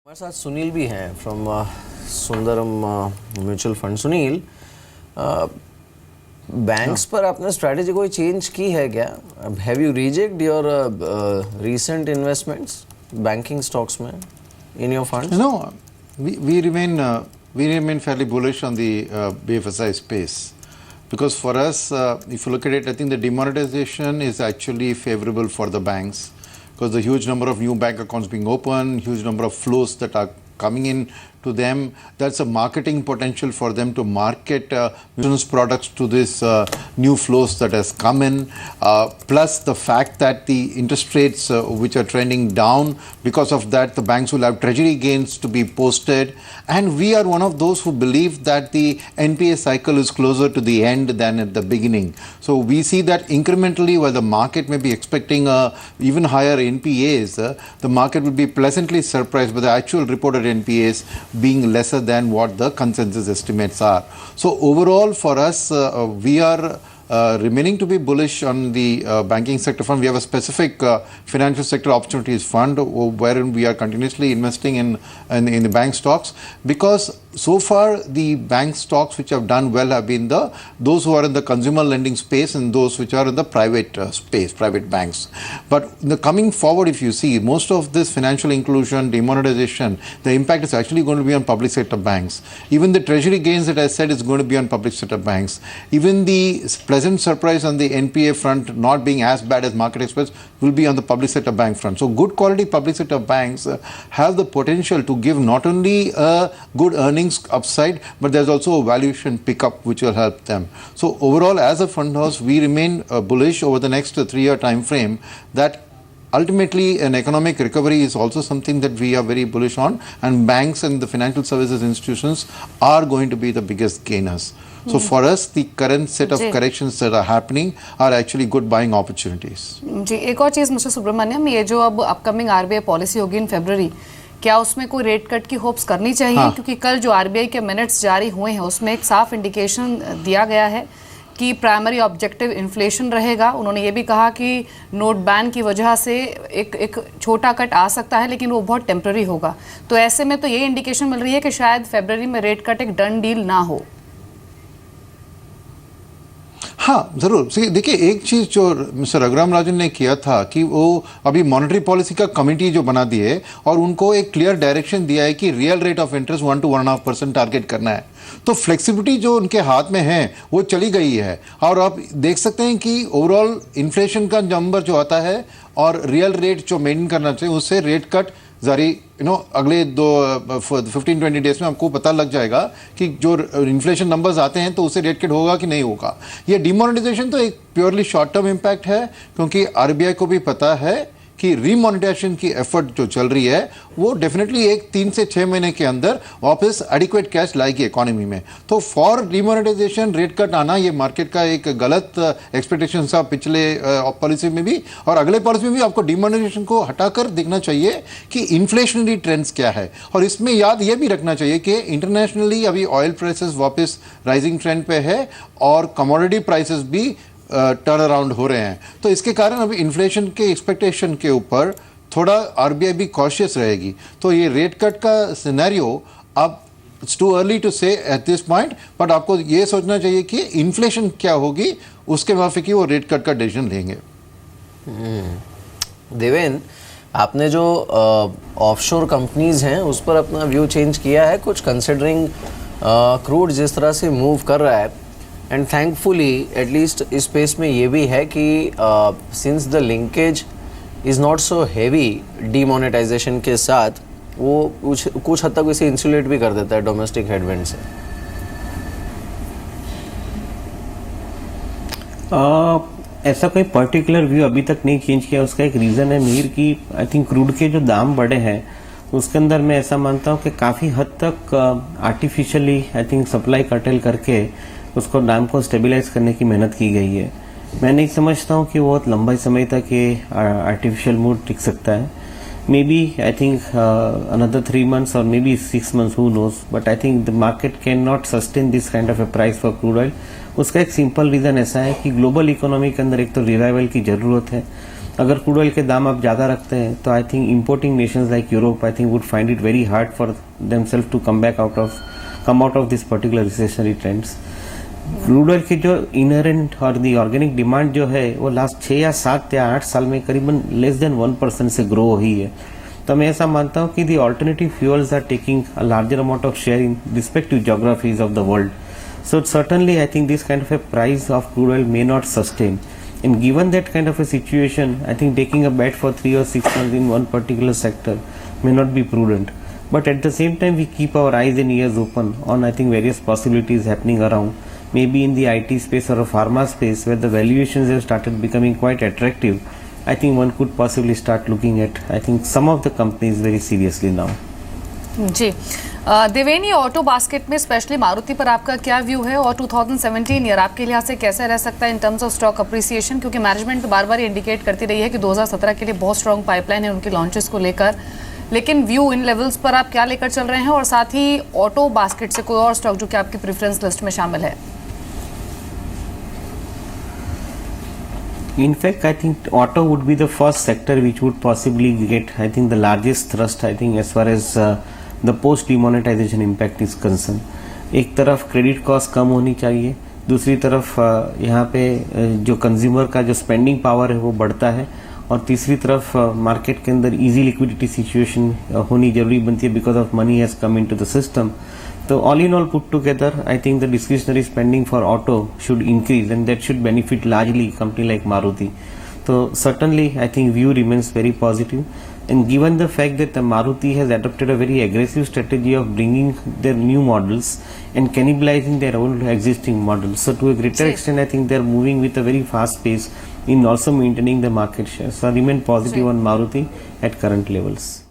हमारे साथ सुनील भी हैं from Sundaram mutual fund. Sunil, banks पर आपने स्ट्रैटेजी कोई चेंज की है क्या? Have you reject your recent investments banking stocks में in your funds? No, we remain fairly bullish on the BFSI space because for us, if you look at it, I think the demonetization is actually favorable for the banks because the huge number of new bank accounts being opened, huge number of flows that are coming in to them. That's a marketing potential for them to market insurance products to this new flows that has come in. Plus the fact that the interest rates which are trending down, because of that the banks will have treasury gains to be posted. And we are one of those who believe that the NPA cycle is closer to the end than at the beginning. So we see that incrementally, while the market may be expecting even higher NPAs, the market will be pleasantly surprised by the actual reported NPAs being lesser than what the consensus estimates are. So overall for us, we are remaining to be bullish on the banking sector fund. We have a specific financial sector opportunities fund wherein we are continuously investing in the bank stocks, because so far the bank stocks which have done well have been those who are in the consumer lending space and those which are in the private space, private banks. But in the coming forward, if you see most of this financial inclusion, demonetization, the impact is actually going to be on public sector banks. Even the treasury gains that I said is going to be on public sector banks. Even the pleasant surprise on the NPA front not being as bad as market expects will be on the public sector bank front. So good quality public sector banks have the potential to give not only a good earnings upside, but there's also a valuation pickup which will help them. So overall, as a fund house, we remain bullish over the next 3-year time frame that ultimately an economic recovery is also something that we are very bullish on, and banks and the financial services institutions are going to be the biggest gainers. So for us, the current set of corrections that are happening are actually good buying opportunities. जी, एक और चीज़ mister Subramaniam, ये जो अब upcoming RBI policy होगी इन फरवरी, क्या उसमें कोई rate cut की होप्स करनी चाहिए? हाँ। क्योंकि कल जो आरबीआई के मिनट्स जारी हुए हैं उसमें एक साफ इंडिकेशन दिया गया है कि प्राइमरी ऑब्जेक्टिव इन्फ्लेशन रहेगा। उन्होंने ये भी कहा कि नोट बैन की वजह से एक छोटा कट आ सकता है, लेकिन वो बहुत टेम्पररी होगा। तो ऐसे में तो ये इंडिकेशन मिल रही है कि शायद फरवरी में रेट कट एक डन डील ना हो। हाँ, जरूर। देखिए, एक चीज जो मिस्टर रघुराम राजन ने किया था कि वो अभी मॉनेटरी पॉलिसी का कमेटी जो बना दी है और उनको एक क्लियर डायरेक्शन दिया है कि real rate of interest 1 to 1.5% target करना है। तो फ्लेक्सिबिलिटी जो उनके हाथ में है वो चली गई है, और आप देख सकते हैं कि ओवरऑल इन्फ्लेशन का नंबर जो आता है और रियल रेट जो मेंटेन करना चाहिए उससे रेट कट जारी अगले 15-20 डेज में आपको पता लग जाएगा कि जो इन्फ्लेशन नंबर्स आते हैं तो उससे रेट कट होगा कि नहीं होगा। ये डिमोनेटाइजेशन तो एक प्योरली शॉर्ट टर्म इम्पैक्ट है, क्योंकि आरबीआई को भी पता है कि रीमोनेटाइजेशन की एफर्ट जो चल रही है वो डेफिनेटली 3 से 6 महीने के अंदर वापस एडिक्वेट कैश लाएगी इकोनॉमी में। तो फॉर रीमोनेटाइजेशन रेट कट आना ये मार्केट का एक गलत एक्सपेक्टेशन था पिछले पॉलिसी में भी, और अगले पॉलिसी में भी आपको डिमोनेटाइजेशन को हटाकर देखना चाहिए कि इन्फ्लेशनरी ट्रेंड्स क्या है। और इसमें याद ये भी रखना चाहिए कि इंटरनेशनली अभी ऑयल प्राइसेस वापस राइजिंग ट्रेंड पे है और कमोडिटी प्राइसेस भी टर्न अराउंड हो रहे हैं। तो इसके कारण अभी इन्फ्लेशन के एक्सपेक्टेशन के ऊपर थोड़ा आरबीआई भी कॉशियस रहेगी। तो ये रेट कट का सिनेरियो अब इट्स टू अर्ली टू से एट दिस पॉइंट, बट आपको ये सोचना चाहिए कि इन्फ्लेशन क्या होगी, उसके माफिक ही वो रेट कट का डिसीजन लेंगे। देवेंद्र, आपने जो ऑफशोर कंपनीज हैं उस पर अपना व्यू चेंज किया है कुछ, कंसिडरिंग क्रूड जिस तरह से मूव कर रहा है? एंड थैंकफुली एटलीस्ट इस स्पेस में ये भी है कि since the linkage is not so heavy demonetization के साथ, वो कुछ हद तक इसे इंसुलेट भी कर देता है डोमेस्टिक हेडविंड से। ऐसा कोई पर्टिकुलर व्यू अभी तक नहीं चेंज किया। उसका एक रीज़न है मीर की आई थिंक क्रूड के जो दाम बढ़े हैं उसके अंदर मैं ऐसा मानता हूँ कि काफ़ी हद तक artificially I think supply cartel करके उसको दाम को स्टेबलाइज करने की मेहनत की गई है। मैं नहीं समझता हूँ कि बहुत लंबे समय तक ये आर्टिफिशियल मूड टिक सकता है। Maybe I think another 3 months or maybe 6 months, who knows, but I think the market cannot sustain this kind of a price for crude oil। उसका एक सिंपल रीज़न ऐसा है कि ग्लोबल इकोनॉमी के अंदर एक तो रिवाइवल की ज़रूरत है, अगर क्रूड ऑयल के दाम आप ज़्यादा रखते हैं तो I think importing nations like Europe I think would find it very hard for themselves to come out of this particular recessionary trends. Crude oil की जो इनहेरेंट और दी ऑर्गेनिक डिमांड जो है वो लास्ट 6 या 7 या 8 साल में करीबन लेस देन 1% से ग्रो हुई है। तो मैं ऐसा मानता हूँ कि the alternative fuels are taking a larger amount of share in respective geographies of the world. So certainly I think this kind of a price of crude oil may not sustain. And given that kind of a situation, I think taking a bet for 3 or 6 months in one particular sector may not be prudent. But at the same time, we keep our eyes and ears open on I think various possibilities happening around. Maybe in the IT space or a pharma space where the valuations have started becoming quite attractive. I think one could possibly start looking at I think some of the companies very seriously now. Ji देवेनी, auto basket में specially Maruti पर आपका क्या view है और 2017 year आपके लिहाज से कैसा रह सकता है in terms of stock appreciation, क्योंकि मैनेजमेंट बार बार इंडिकेट करती रही है कि 2017 के लिए बहुत स्ट्रॉन्ग पाइपलाइन है उनके लॉन्चेस को लेकर, लेकिन व्यू इन लेवल्स पर आप क्या लेकर चल रहे हैं और साथ ही ऑटो बास्केट से कोई और स्टॉक जो कि आपकी प्रेफरेंस लिस्ट में शामिल है? In fact, I think auto would be the first sector which would possibly get, I think, the largest thrust, I think, as far as the post demonetization impact is concerned. एक तरफ credit cost कम होनी चाहिए, दूसरी तरफ यहाँ पे जो consumer का जो स्पेंडिंग पावर है वो बढ़ता है, और तीसरी तरफ मार्केट के अंदर इजी लिक्विडिटी सिचुएशन होनी जरूरी बनती है because of money has come into the system. तो all in all put together I think the discretionary spending for auto should increase and that should benefit largely company like Maruti. तो certainly I think view remains very positive, and given the fact that Maruti has adopted a very aggressive strategy of bringing their new models and cannibalizing their own existing models, so to a greater extent I think they are moving with a very fast pace in also maintaining the market share. So I remain positive on Maruti at current levels.